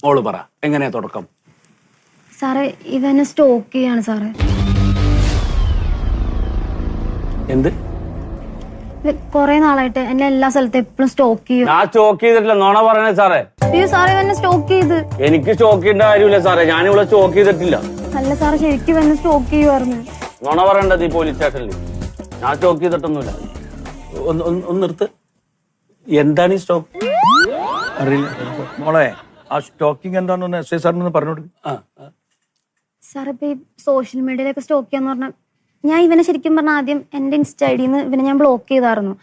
മോള് പറ, എങ്ങനെയാ തുടക്കം? സാറേ ഇവനെ സ്റ്റോക്ക് ചെയ്യാണ് സാറേ. എന്ത്? കൊറേ നാളായിട്ട് എന്നെ എല്ലാ സ്ഥലത്തും എപ്പോഴും സ്റ്റോക്ക് ചെയ്യും. ഞാൻ സ്റ്റോക്ക് ചെയ്തിട്ടില്ല, നോണ പറയണേ സാറേ. അയ്യോ സാറേ ഇവനെ സ്റ്റോക്ക് ചെയ്ത്. എനിക്ക് സ്റ്റോക്ക് ചെയ്യേണ്ട കാര്യമില്ല സാറേ, ഞാൻ ഇവിടെ സ്റ്റോക്ക് ചെയ്തിട്ടില്ല. അല്ല സാറേ ശരിക്കും ഇവനെ സ്റ്റോക്ക് ചെയ്യുമായിരുന്നു. നോണ പറയണ്ടത് ഈ പോലീസ് സ്റ്റേഷനിൽ. ഞാൻ സ്റ്റോക്ക് ചെയ്തിട്ടൊന്നുമില്ല. ഒന്ന് നിർത്ത്. എന്താണ് ഈ സ്റ്റോക്ക്? അറിയില്ല മോളെ. ആ സ്റ്റോക്കിംഗ് എന്താണെന്ന് എസ് ഐ സാറിനൊന്ന് പറഞ്ഞോട്. സാർ ഇപ്പൊ ഈ സോഷ്യൽ മീഡിയയിലൊക്കെ സ്റ്റോക്ക് ചെയ്യാന്ന് പറഞ്ഞാൽ ഞാൻ ഇവനെ ശരിക്കും പറഞ്ഞ ആദ്യം എന്റെ ഇൻസ്റ്റ ഐഡിന്ന് ഇവനെ ഞാൻ ബ്ലോക്ക് ചെയ്തായിരുന്നു.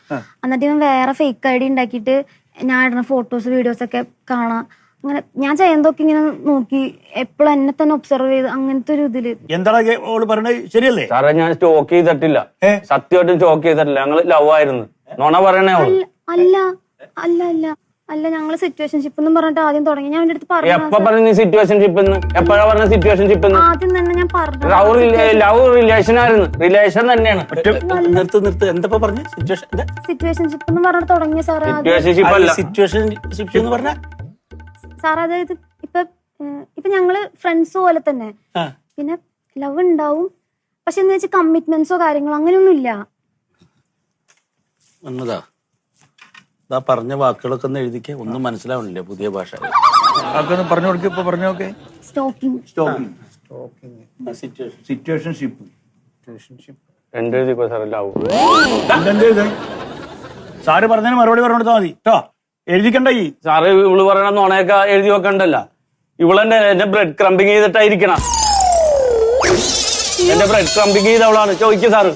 എന്നിട്ട് ഇവൻ വേറെ ഫേക്ക് ഐഡി ഉണ്ടാക്കിയിട്ട് ഞാൻ ഇടുന്ന ഫോട്ടോസ് വീഡിയോസ് ഒക്കെ കാണാം. അങ്ങനെ ഞാൻ ചെയ്യുന്നതൊക്കെ ഇങ്ങനെ നോക്കി എപ്പോഴും എന്നെ തന്നെ ഒബ്സർവ് ചെയ്ത് അങ്ങനത്തെ ഒരു ഇതില്. എന്താണ് ഓള് പറഞ്ഞത് ശരിയല്ലേ? സാറേ ഞാൻ സ്റ്റോക്ക് ചെയ്തിട്ടില്ല, സത്യമായിട്ടും സ്റ്റോക്ക് ചെയ്തിട്ടില്ല. ഞങ്ങള് ലവ് ആയിരുന്നു. നോണ പറയണേ. അല്ല അല്ല അല്ല അല്ല ഞങ്ങള് സിറ്റുവേഷൻഷിപ്പ് എന്നും പറഞ്ഞിട്ട് ആദ്യം തുടങ്ങി. ഞാൻ എന്റെ അടുത്ത് പറഞ്ഞു സിറ്റുവേഷൻഷിപ്പ് എപ്പോഴാ പറഞ്ഞ സിറ്റുവേഷൻഷിപ്പ് ആദ്യം തന്നെ ഞാൻ പറഞ്ഞു. ലവ് റിലേഷൻ ആയിരുന്നു, റിലേഷൻ തന്നെയാണ്. നിർത്ത്. എന്താ പറഞ്ഞ സിറ്റുവേഷൻഷിപ്പ് എന്ന് പറഞ്ഞിട്ട് തുടങ്ങിയ സാറേ. സിറ്റുവേഷൻഷിപ്പ് എന്ന് പറഞ്ഞ സാർ അതായത് ഇപ്പൊ ഞങ്ങള് ഫ്രണ്ട്സ് പോലെ തന്നെ, പിന്നെ ലവ് ഉണ്ടാവും, പക്ഷെ എന്ന് വെച്ചാൽ കമ്മിറ്റ്മെന്റ്സോ കാര്യങ്ങളോ അങ്ങനെയൊന്നും ഇല്ല. പറഞ്ഞ വാക്കുകളൊക്കെ ഒന്ന് എഴുതിക്കേ. ഒന്നും മനസ്സിലാവണില്ല പുതിയ ഭാഷ. പറഞ്ഞു കൊടുക്ക. ഇപ്പൊ പറഞ്ഞു നോക്കെ. സാറ് പറഞ്ഞതിന് മറുപടി പറഞ്ഞു കൊടുത്താൽ മതി കേട്ടോ. എഴുതിക്കണ്ട. ഈ സാറ് ഇവള് പറയണ നോണയൊക്കെ എഴുതി വെക്കണ്ടല്ല. ഇവളെന്നെ എന്നെ ബ്രെഡ് ക്രംബിങ് ചെയ്തിട്ടായിരിക്കണം. എന്റെ ബ്രെഡ് ക്രംബിങ് ചെയ്തവളാണ്. ചോദിക്കുക സാറ്.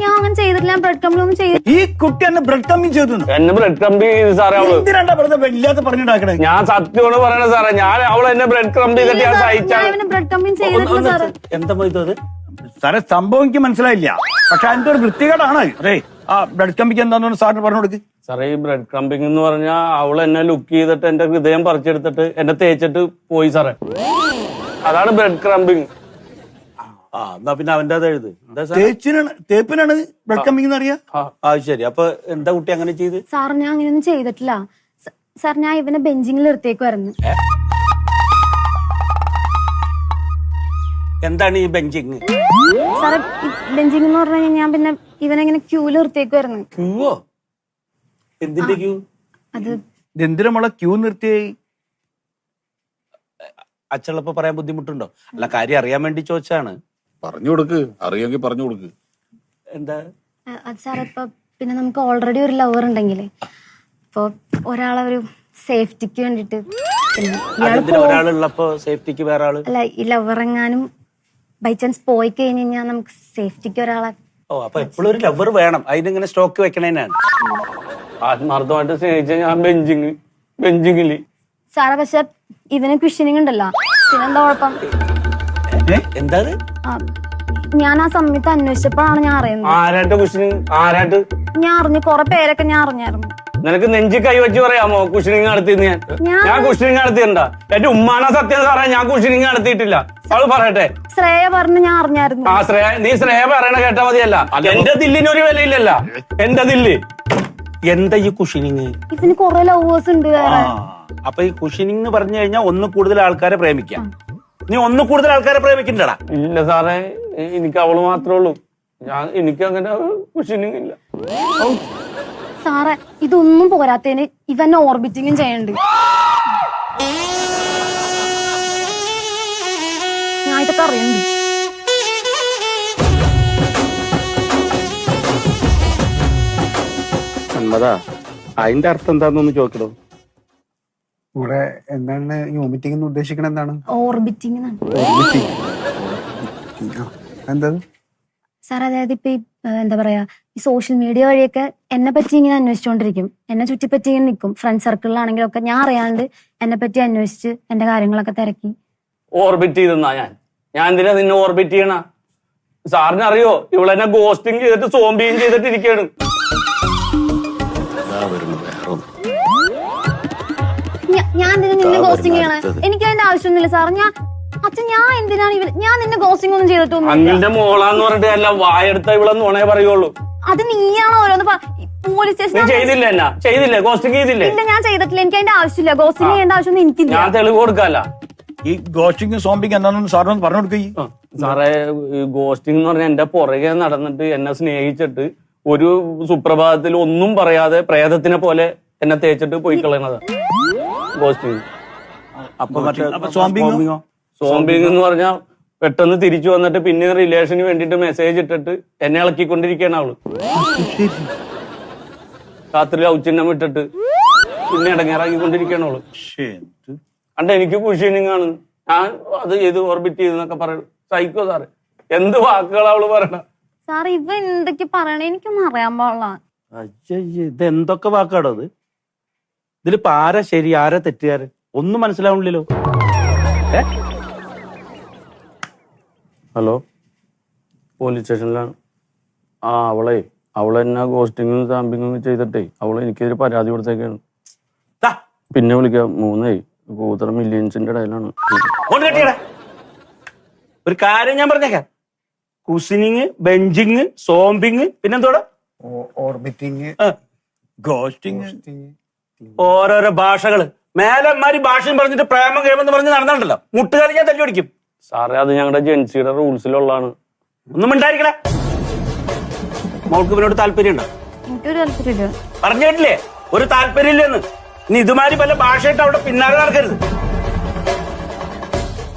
ഞാൻ അങ്ങനെ ചെയ്തിട്ടില്ല. ബ്രെഡ് ക്രംബിങ് ചെയ്തു. ഈ കുട്ടി എന്നെ ബ്രെഡ് ക്രംബിങ് ചെയ്തു. എന്നെ ബ്രെഡ് ക്രംബിങ് ചെയ്ത് സാറേ. അവള് ഇല്ലാത്ത പറഞ്ഞിട്ടാക്കണേ. ഞാൻ സത്യമാണ് പറയണ സാറേ. ഞാൻ അവളെ എന്നെ ബ്രെഡ് ക്രംബ് ചെയ്തിട്ട് ഞാൻ സഹിച്ചാണ്. ബ്രെഡ് ക്രംബിങ് ചെയ്തിട്ടില്ല സാറേ. എന്താ പോയത് സാറേ? സംഭവം എനിക്ക് മനസ്സിലായില്ല, പക്ഷെ അതിന്റെ ഒരു വൃത്തികേടാണ്. അതെ ആ ബ്രെഡ് ക്രംബിങ് എന്താന്ന് സാറിന് പറഞ്ഞു കൊടുക്ക്. സാറേ ഈ ബ്രെഡ് ക്രംബിങ് എന്ന് പറഞ്ഞാൽ അവൾ എന്നെ ലുക്ക് ചെയ്തിട്ട് എന്റെ ഹൃദയം പറിച്ചെടുത്തിട്ട് എന്നെ തേച്ചിട്ട് പോയി സാറേ. അതാണ് ബ്രെഡ് ക്രംബിങ്. എന്നാ പിന്നെ അവന്റെ അത് എഴുത്. തേപ്പിനാണ് ബ്രെഡ് ക്രംബിങ് എന്ന് അറിയാം. ശരി. അപ്പൊ എന്താ കുട്ടി അങ്ങനെ ചെയ്ത്? സാർ ഞാൻ അങ്ങനെയൊന്നും ചെയ്തിട്ടില്ല സാർ. ഞാൻ ഇവനെ ബെഞ്ചിങ്ങിൽ നിർത്തിയേക്കുമായിരുന്നു. എന്താണ് ഈ ബെഞ്ചിങ്? സാറേ ബെഞ്ചിങ് എന്ന് പറഞ്ഞു കഴിഞ്ഞാൽ ഞാൻ പിന്നെ ഇവനെങ്ങനെ ക്യൂല് നിർത്തിയേക്കുമായിരുന്നു. ക്യൂവോ? എന്തിന്റെ ക്യൂ? അത് എന്തിനാ മോളെ ക്യൂ നിർത്തിയായി? അച്ഛളപ്പോ പറയാൻ ബുദ്ധിമുട്ടുണ്ടോ? അല്ല, കാര്യം അറിയാൻ വേണ്ടി ചോദിച്ചാണ്. പറഞ്ഞു കൊടുക്ക്, അറിയാമെങ്കിൽ പറഞ്ഞു കൊടുക്ക്. എന്താ അത് സാറേ ഇപ്പൊ പിന്നെ നമുക്ക് ഓൾറെഡി ഒരു ലവർ ഉണ്ടെങ്കിലേ, ഇപ്പൊ ഒരാളെ ഒരു സേഫ്റ്റിക്ക് വേണ്ടിട്ട് ഒരാളുള്ളപ്പോ സേഫ്റ്റിക്ക് വേറെ ആള്. അല്ല, ഈ ലവർ എങ്ങാനും ബൈ ചാൻസ് പോയി കഴിഞ്ഞ് കഴിഞ്ഞാൽ നമുക്ക് സേഫ്റ്റിക്ക് ഒരാളെ. അപ്പൊ എപ്പോഴും ഒരു ലവർ വേണം. അതിനിങ്ങനെ സ്റ്റോക്ക് വെക്കണേനാണ്. ആത്മാർത്ഥമായിട്ട് സ്നേഹിച്ച ഞാൻ ബെഞ്ചിങ്ങില്. സാറേ പക്ഷെ ഇവന് ക്വസ്റ്റ്യനിങ് ഉണ്ടല്ലോ, പിന്നെന്താ കുഴപ്പം? എന്താ ഞാൻ ആ സമയത്ത് അന്വേഷിച്ചപ്പോഴാണ് ഞാൻ അറിയുന്നത്. ആരായിട്ട് ക്വസ്റ്റ്യനിങ്? ആരായിട്ട്? ഞാൻ അറിഞ്ഞു, കുറെ പേരൊക്കെ ഞാൻ അറിഞ്ഞായിരുന്നു. നിനക്ക് നെഞ്ചി കൈ വെച്ച് പറയാമോ ക്വസ്റ്റ്യനിങ് നടത്തിയെന്ന്? ഞാൻ ക്വസ്റ്റ്യനിങ് നടത്തിയിട്ടുണ്ടാ? എന്റെ ഉമ്മാണ സത്യം സാറേ, ഞാൻ ക്വസ്റ്റ്യനിങ് നടത്തിയിട്ടില്ല. അവള് പറയട്ടെ. ശ്രേയ പറഞ്ഞ് ഞാൻ അറിഞ്ഞായിരുന്നു. ആ ശ്രേയ, നീ ശ്രേയ പറയണ കേട്ടാ മതിയല്ല. എന്റെ ദില്ലിനൊരു വിലയില്ലല്ല. എന്റെ ദില്ല് എന്താ ഈ കുഷനിങ്? ഇതിന് കുറെ ലവേഴ്സ് ഉണ്ട് വേറെ. അപ്പൊ ഈ കുഷനിങ് എന്ന് പറഞ്ഞു കഴിഞ്ഞാൽ ഒന്ന് കൂടുതൽ ആൾക്കാരെ പ്രേമിക്കാം. നീ ഒന്ന് കൂടുതൽ ആൾക്കാരെ പ്രേമിക്കണ്ടടാ? ഇല്ല സാറേ, എനിക്ക് അവള് മാത്രമേ ഉള്ളൂ. എനിക്ക് അങ്ങനെ കുഷനിങ് ഇല്ല. സാറേ ഇതൊന്നും പോരാത്തതിന് ഇവൻ ഓർബിറ്റിങ്ങും ചെയ്യണ്ട്. ഞാൻ ഇതൊക്കെ അറിയണ്ട്. അതിന്റെ അർത്ഥം എന്താന്ന് ചോദിക്കണോ? ഇവിടെ എന്താണ് ഈ വോമിറ്റിംഗ് എന്ന് ഉദ്ദേശിക്കണത്? എന്താണ് ഓർബിറ്റിംഗ്? എന്താ സാർ അതായത് ഇപ്പൊ എന്താ പറയാ, ഈ സോഷ്യൽ മീഡിയ വഴിയൊക്കെ എന്നെ പറ്റി ഇങ്ങനെ അന്വേഷിച്ചുകൊണ്ടിരിക്കും. എന്നെ ചുറ്റിപ്പറ്റി ഇങ്ങനെ നിൽക്കും. ഫ്രണ്ട് സർക്കിളിലാണെങ്കിലും ഒക്കെ ഞാൻ അറിയാണ്ട് എന്നെ പറ്റി അന്വേഷിച്ച് എന്റെ കാര്യങ്ങളൊക്കെ തിരക്കി. ഓർബിറ്റ് ചെയ്തെന്നാ? ഞാൻ എന്തിനാ നിന്നെ ഓർബിറ്റ് ചെയ്യണ? സാറിന് അറിയോ ഇവളെന്നെ ഗോസ്റ്റിംഗ് ചെയ്തിട്ട് സോംബിയും ചെയ്തിട്ട് ഇരിക്കുകയാണ്. ഞാൻ എന്തിനാ നിന്നെ ഗോസ്റ്റിംഗ് ചെയ്യണേ? എനിക്ക് അതിന്റെ ആവശ്യമൊന്നുമില്ല സാർ. ഞാൻ എന്തിനാണ് ഞാൻ നിന്നെ ഗോസ്റ്റിംഗ് ഒന്നും ചെയ്തിട്ടൊന്നും. അങ്കിളിന്റെ മോളാന്ന് പറഞ്ഞിട്ട് അല്ല, വായെടുത്ത ഇവിടെ നുണേ പറയുള്ളൂ. അത് നീയാണോ ഓരോന്ന് പോലീസ് നീ സ്റ്റേഷൻ ചെയ്തില്ല എന്നാ ചെയ്തില്ലേ ഗോസ്റ്റിംഗ് ചെയ്തില്ലേ ഇല്ല ഞാൻ ചെയ്തിട്ടില്ല. എനിക്ക് അതിന്റെ ആവശ്യമില്ല. ഗോസ്റ്റിംഗ് ചെയ്യേണ്ട ആവശ്യമൊന്നും എനിക്കില്ല. ഞാൻ തെളിവ് കൊടുക്കാല്ല. ഈ ഗോസ്റ്റിംഗ് സോംബിങ് എന്താണെന്ന് സാറിനൊന്ന് പറഞ്ഞു കൊടുക്കുക. സാറേ ഗോസ്റ്റിംഗ് എന്ന് പറഞ്ഞാൽ എന്റെ പുറകെ നടന്നിട്ട് എന്നെ സ്നേഹിച്ചിട്ട് ഒരു സുപ്രഭാതത്തിൽ ഒന്നും പറയാതെ പ്രേതത്തിനെ പോലെ എന്നെ തേച്ചിട്ട് പോയി കളയണത് ഗോസ്റ്റിംഗ്. അപ്പൊ മറ്റേ സോംബിങ്ങോ? സോംബിങ് എന്ന് പറഞ്ഞാൽ പെട്ടെന്ന് തിരിച്ചു വന്നിട്ട് പിന്നെ റിലേഷന് വേണ്ടിട്ട് മെസ്സേജ് ഇട്ടിട്ട് എന്നെ ഇളക്കിക്കൊണ്ടിരിക്കുകയാണ് അവള്. രാത്രി ഔച്ചിന്നം ഇട്ടിട്ട് പിന്നെ ഇടങ്ങേറാക്കിക്കൊണ്ടിരിക്കുകയാണ് അവള്. അണ്ട് എനിക്ക് കുഷീനിങ് ആണ്. ഞാൻ അത് ചെയ്ത് ഓർബിറ്റ് ചെയ്തെന്നൊക്കെ പറയണു. സൈക്കോ സാറ് എന്ത് വാക്കുകളാ അവള് പറയണ. സാർ ഇവ എന്തൊക്കെ പറയണേ എനിക്കൊന്നും അറിയാൻ പാടില്ല. ഇത് എന്തൊക്കെ വാക്കാടോ ഇത്? ഇതിലിപ്പോ ആരാ ശരി ആരാ തെറ്റുകാര് ഒന്നും മനസ്സിലാവണില്ലല്ലോ. ഹലോ, പോലീസ് സ്റ്റേഷനിലാണ്. അവളെന്നെ ഗോസ്റ്റിങ്ങും സാമ്പിങ്ങും ചെയ്തിട്ടേ അവള് എനിക്കെതിരെ പരാതി കൊടുത്തേക്കാണ്. പിന്നെ വിളിക്കാം. 3 കൂതറ മില്യൻസിന്റെ ഇടയിലാണ്. ഒരു കാര്യം ഞാൻ പറഞ്ഞേക്കാം. കുസിനിങ്, ബെഞ്ചിങ്, സോംബിങ്, പിന്നെന്തോടാ ഓർബിറ്റിങ്, ഗോസ്റ്റിംഗ്, ഓരോരോ ഭാഷകള്. മേലന്മാര് ഭാഷയും പറഞ്ഞിട്ട് പ്രേമം കേമെന്ന് പറഞ്ഞ് നടന്നിട്ടുണ്ടല്ലോ, മുട്ടുകാരി ഞാൻ തല്ലി ഓടിക്കും. സാറേ അത് ഞങ്ങളുടെ ജെൻസിയുടെ റൂൾസിലുള്ളതാണ്. ഒന്നും മിണ്ടായിരിക്കണേ. മോൾക്ക് ഇവനോട് താല്പര്യം ഉണ്ടോ? എനിക്കൊരു താല്പര്യമില്ല. പറഞ്ഞു കേട്ടില്ലേ ഒരു താല്പര്യം ഇല്ലെന്ന്. ഇനി ഇതുമാതിരി പല ഭാഷയായിട്ട് അവിടെ പിന്നാലെ നടക്കരുത്.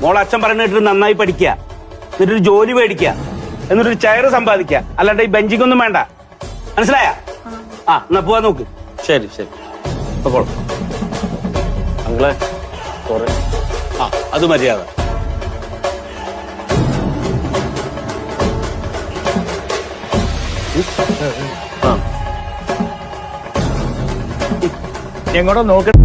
മോൾ അച്ഛൻ പറഞ്ഞിട്ട് നന്നായി പഠിക്കുക, എന്നിട്ടൊരു ജോലി മേടിക്കുക, എന്നിട്ടൊരു ചെയർ സമ്പാദിക്കുക. അല്ലാണ്ട് ഈ ബെഞ്ചിങ്ങൊന്നും വേണ്ട. മനസ്സിലായ? എന്നാ പോവാൻ നോക്ക്. ശരി ശരി അപ്പോൾ അങ്ങളെ സോറി. അത് മര്യാദ. എങ്ങോട്ടോ നോക്കട്ടെ.